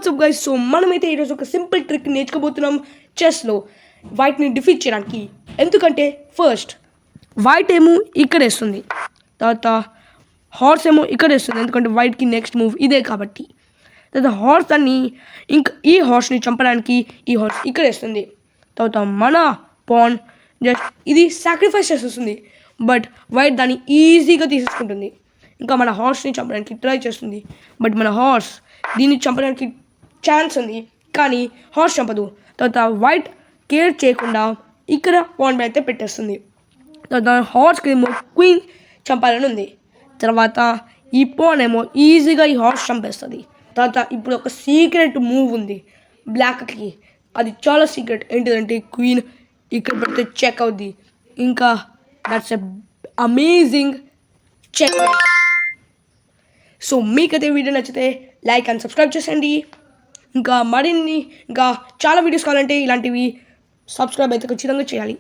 WhatsApp guys. So మనమైతే ఈరోజు ఒక సింపుల్ ట్రిక్ నేర్చుకోబోతున్నాం చెస్లో వైట్ని డిఫీట్ చేయడానికి. ఎందుకంటే ఫస్ట్ వైట్ ఏమో ఇక్కడ వేస్తుంది, తర్వాత హార్స్ ఏమో ఇక్కడ వేస్తుంది, ఎందుకంటే వైట్కి నెక్స్ట్ మూవ్ ఇదే కాబట్టి. తర్వాత హార్స్ దాన్ని ఈ హార్స్ని చంపడానికి ఈ హార్స్ ఇక్కడ వేస్తుంది. తర్వాత మన పాన్ జస్ట్ ఇది సాక్రిఫైస్ చేసేస్తుంది, బట్ వైట్ దాన్ని ఈజీగా తీసేసుకుంటుంది. ఇంకా మన హార్స్ని చంపడానికి ట్రై చేస్తుంది, బట్ మన హార్స్ దీన్ని చంపడానికి ఛాన్స్ ఉంది, కానీ హార్స్ చంపదు. తర్వాత వైట్ కేర్ చేయకుండా ఇక్కడ పాన్ మీద అయితే పెట్టేస్తుంది. తర్వాత హార్స్కి ఏమో క్వీన్ చంపాలని ఉంది. తర్వాత ఈ పాన్ ఏమో ఈజీగా ఈ హార్స్ చంపేస్తుంది. తర్వాత ఇప్పుడు ఒక సీక్రెట్ మూవ్ ఉంది బ్లాక్కి, అది చాలా సీక్రెట్. ఏంటిదంటే క్వీన్ ఇక్కడ పెడితే చెక్ అవుద్ది. ఇంకా that's a amazing check. So మీకైతే వీడియో నచ్చితే లైక్ అండ్ సబ్స్క్రైబ్ చేసేయండి. ఇంకా మరిన్ని ఇంకా చాలా వీడియోస్ కావాలంటే ఇలాంటివి సబ్స్క్రైబ్ అయితే ఖచ్చితంగా చేయాలి.